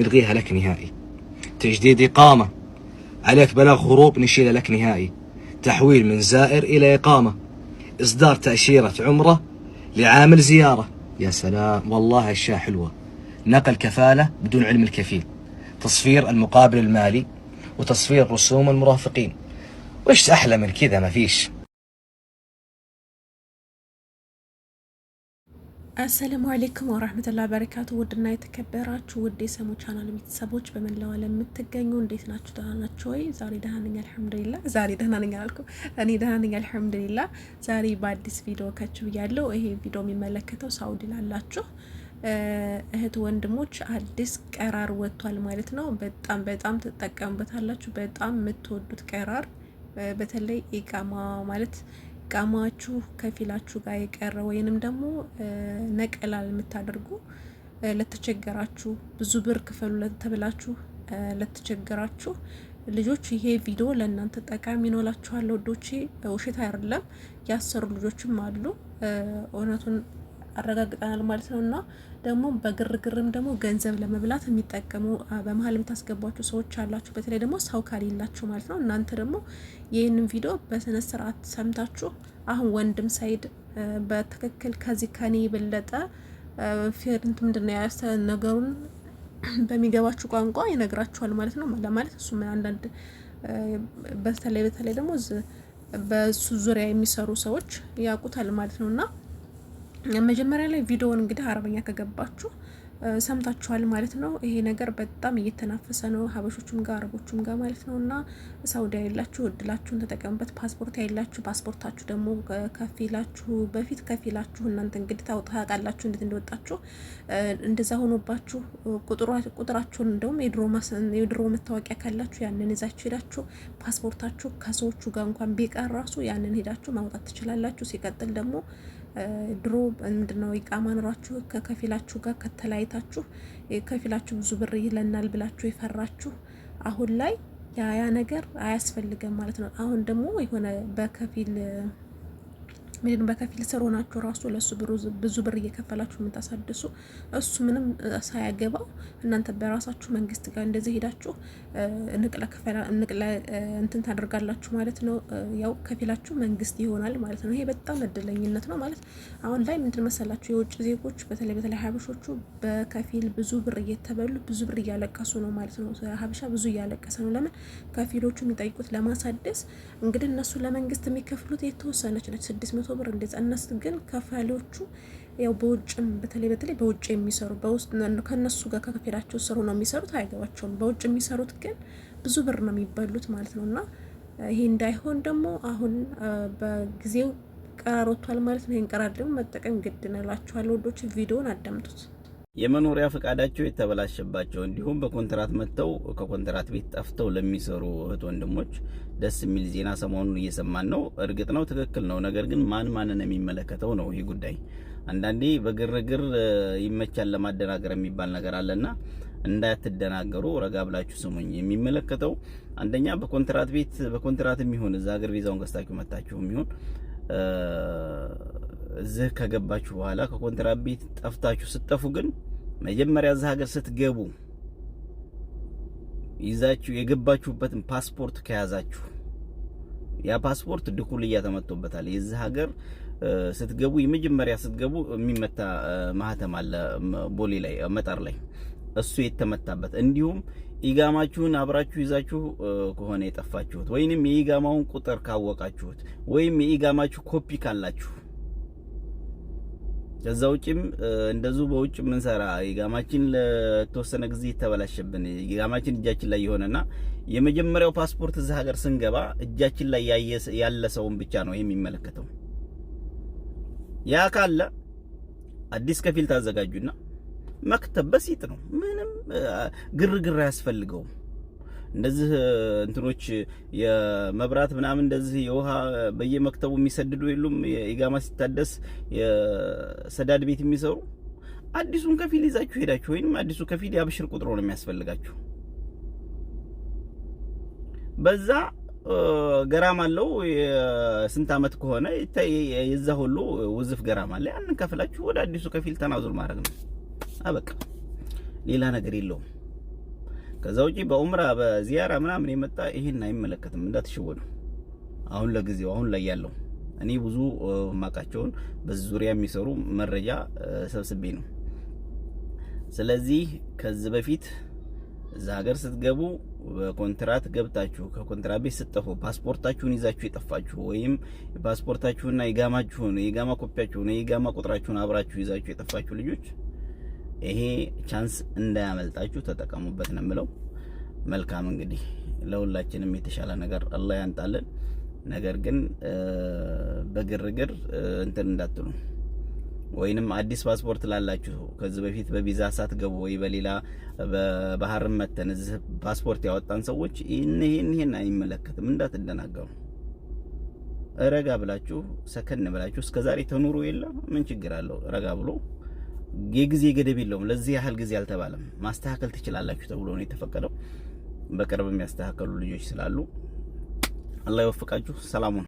نلغيها لك نهائي. تجديد إقامة عليك بلاغ هروب نشيلها لك نهائي. تحويل من زائر إلى إقامة. إصدار تأشيرة عمرة لعامل زيارة. يا سلام والله أشياء حلوة. نقل كفالة بدون علم الكفيل. تصفير المقابل المالي وتصفير رسوم المرافقين. وش أحلى من كذا؟ ما فيش. አሰላሙ አለይኩም ወራህመቱላሂ ወበረካቱ። ውድና የተከበራችሁ ውድ የሰሙ ቻናል ቤተሰቦች በመላው ዓለም የምትገኙ እንዴት ናችሁ? ደህና ናችሁ ወይ? ዛሬ ደህና ነኝ አልሐምዱሊላህ። ዛሬ ደህና ነኝ አልኩ፣ እኔ ደህና ነኝ አልሐምዱሊላህ። ዛሬ በአዲስ ቪዲዮ ከችሁ ብያለሁ። ይሄ ቪዲዮ የሚመለከተው ሳውዲ ላላችሁ እህት ወንድሞች አዲስ ቀራር ወጥቷል ማለት ነው። በጣም ትጠቀሙበታላችሁ። በጣም የምትወዱት ቀራር በተለይ ኢቃማ ማለት ቃማችሁ ከፊላችሁ ጋር የቀረ ወይንም ደግሞ ነቀላል የምታደርጉ ለተቸገራችሁ ብዙ ብር ክፈሉ ተብላችሁ ለተቸገራችሁ ልጆች ይሄ ቪዲዮ ለእናንተ ጠቃሚ ነው እላችኋለሁ። ወዶቼ ውሸት አይደለም፣ ያሰሩ ልጆችም አሉ። እውነቱን አረጋግጠናል ማለት ነውና ደግሞ በግርግርም ደግሞ ገንዘብ ለመብላት የሚጠቀሙ በመሀል የምታስገቧቸው ሰዎች አላችሁ። በተለይ ደግሞ ሰው ካሌላችሁ ማለት ነው። እናንተ ደግሞ ይህንን ቪዲዮ በስነ ስርዓት ሰምታችሁ አሁን ወንድም ሳይድ በትክክል ከዚህ ከኔ የበለጠ ፊርንት ምንድነው ያሰ ነገሩን በሚገባችሁ ቋንቋ ይነግራችኋል ማለት ነው። ለማለት እሱ አንዳንድ በተለይ ደግሞ በሱ ዙሪያ የሚሰሩ ሰዎች ያውቁታል ማለት ነውና መጀመሪያ ላይ ቪዲዮውን እንግዲህ አረበኛ ከገባችሁ ሰምታችኋል ማለት ነው። ይሄ ነገር በጣም እየተናፈሰ ነው ሀበሾቹም ጋር አረቦቹም ጋር ማለት ነውና ሳውዲ ያላችሁ እድላችሁን ተጠቀሙበት። ፓስፖርት ያላችሁ ፓስፖርታችሁ ደግሞ ከፊላችሁ በፊት ከፊላችሁ እናንተ እንግዲህ ታውቃላችሁ እንዴት እንደወጣችሁ እንደዛ ሆኖባችሁ ቁጥራችሁን እንደውም የድሮ መታወቂያ ካላችሁ ያንን ይዛችሁ ሄዳችሁ ፓስፖርታችሁ ከሰዎቹ ጋር እንኳን ቢቀር ራሱ ያንን ሄዳችሁ ማውጣት ትችላላችሁ። ሲቀጥል ደግሞ ድሮ ምንድነው ኢቃማ ኖራችሁ ከከፊላችሁ ጋር ከተለያይታችሁ ከፊላችሁ ብዙ ብር ይለናል ብላችሁ የፈራችሁ አሁን ላይ ያ ነገር አያስፈልግም ማለት ነው። አሁን ደግሞ የሆነ በከፊል ስር ሆናችሁ ራሱ ለሱ ብዙ ብር እየከፈላችሁ የምታሳድሱ እሱ ምንም ሳያገባው እናንተ በራሳችሁ መንግስት ጋር እንደዚህ ሄዳችሁ ንቅለ እንትን ታደርጋላችሁ ማለት ነው። ያው ከፊላችሁ መንግስት ይሆናል ማለት ነው። ይሄ በጣም እድለኝነት ነው ማለት አሁን ላይ ምንድን መሰላችሁ የውጭ ዜጎች በተለይ ሀበሾቹ በከፊል ብዙ ብር እየተበሉ ብዙ ብር እያለቀሱ ነው ማለት ነው። ሀበሻ ብዙ እያለቀሰ ነው። ለምን ከፊሎቹ የሚጠይቁት ለማሳደስ እንግዲህ እነሱ ለመንግስት የሚከፍሉት የተወሰነች ነች 600 ብር እንደዛ። እነሱ ግን ከፋሎቹ ያው በውጭም በተለይ በውጭ የሚሰሩ በውስጥ ከነሱ ጋር ከከፊላቸው ስሩ ነው የሚሰሩት፣ አይገባቸውም። በውጭ የሚሰሩት ግን ብዙ ብር ነው የሚበሉት ማለት ነውና ይሄ እንዳይሆን ደግሞ አሁን በጊዜው ቀራር ወጥቷል ማለት ነው። ይሄን ቀራር ደግሞ መጠቀም ግድ ነው እላችኋለሁ። ወዶች ቪዲዮውን አዳምጡት። የመኖሪያ ፈቃዳቸው የተበላሸባቸው እንዲሁም በኮንትራት መጥተው ከኮንትራት ቤት ጠፍተው ለሚሰሩ እህት ወንድሞች ደስ የሚል ዜና ሰሞኑን እየሰማን ነው። እርግጥ ነው ትክክል ነው። ነገር ግን ማንን የሚመለከተው ነው ይሄ ጉዳይ? አንዳንዴ በግርግር ይመቻል ለማደናገር የሚባል ነገር አለና እንዳትደናገሩ ረጋ ብላችሁ ስሙኝ። የሚመለከተው አንደኛ በኮንትራት ቤት በኮንትራትም ይሁን እዛ ሀገር ቪዛውን ገዝታችሁ መጣችሁም ይሁን እዚህ ከገባችሁ በኋላ ከኮንትራት ቤት ጠፍታችሁ ስትጠፉ ግን መጀመሪያ እዛ ሀገር ስትገቡ ይዛችሁ የገባችሁበትን ፓስፖርት ከያዛችሁ ያ ፓስፖርት ድኩልያ ተመቶበታል። የዚህ ሀገር ስትገቡ የመጀመሪያ ስትገቡ የሚመታ ማህተም አለ ቦሌ ላይ መጣር ላይ እሱ የተመታበት እንዲሁም ኢጋማችሁን አብራችሁ ይዛችሁ ከሆነ የጠፋችሁት ወይንም የኢጋማውን ቁጥር ካወቃችሁት ወይም የኢጋማችሁ ኮፒ ካላችሁ ከዛ ውጭም እንደዚሁ በውጭ ምንሰራ ኢጋማችን ለተወሰነ ጊዜ ተበላሸብን ኢጋማችን እጃችን ላይ ይሆነና የመጀመሪያው ፓስፖርት እዛ ሀገር ስንገባ እጃችን ላይ ያለ ሰውን ብቻ ነው የሚመለከተው። ያ ካለ አዲስ ከፊል ታዘጋጁና መክተብ በሲጥ ነው። ምንም ግርግር አያስፈልገውም። እንደዚህ እንትኖች የመብራት ምናምን እንደዚህ የውሃ በየመክተቡ የሚሰድዱ የሉም። ኢጋማ ሲታደስ የሰዳድ ቤት የሚሰሩ አዲሱን ከፊል ይዛችሁ ሄዳችሁ ወይንም አዲሱ ከፊል ያብሽር ቁጥሩ ነው የሚያስፈልጋችሁ። በዛ ገራም አለው የስንት አመት ከሆነ የዛ ሁሉ ውዝፍ ገራም አለ። ያንን ከፍላችሁ ወደ አዲሱ ከፊል ተናዙር ማድረግ ነው። አበቃ። ሌላ ነገር የለውም። ከዛ ውጪ በኡምራ በዚያራ ምናምን የመጣ ይሄን አይመለከትም፣ እንዳትሸወዱ። አሁን ለጊዜው አሁን ላይ ያለው እኔ ብዙ ማቃቸውን በዚህ ዙሪያ የሚሰሩ መረጃ ሰብስቤ ነው። ስለዚህ ከዚህ በፊት እዛ ሀገር ስትገቡ በኮንትራት ገብታችሁ ከኮንትራት ቤት ስትጠፉ ፓስፖርታችሁን ይዛችሁ የጠፋችሁ ወይም ፓስፖርታችሁና የጋማችሁን የጋማ ኮፒያችሁን የጋማ ቁጥራችሁን አብራችሁ ይዛችሁ የጠፋችሁ ልጆች ይሄ ቻንስ እንዳያመልጣችሁ ተጠቀሙበት ነው የምለው። መልካም እንግዲህ ለሁላችንም የተሻለ ነገር አላህ ያንጣልን። ነገር ግን በግርግር እንትን እንዳትሉ ወይንም አዲስ ፓስፖርት ላላችሁ ከዚህ በፊት በቪዛ ሳትገቡ ወይ በሌላ በባህር መተን እዚህ ፓስፖርት ያወጣን ሰዎች ይሄን አይመለከትም፣ እንዳትደናገሩ። ረጋ ብላችሁ ሰከን ብላችሁ እስከዛሬ ተኑሩ የለ ምን ችግር አለው? ረጋ ብሎ የጊዜ ገደብ የለውም። ለዚህ ያህል ጊዜ አልተባለም። ማስተካከል ትችላላችሁ ተብሎ ነው የተፈቀደው። በቅርብ የሚያስተካከሉ ልጆች ስላሉ አላህ ይወፍቃችሁ። ሰላሙን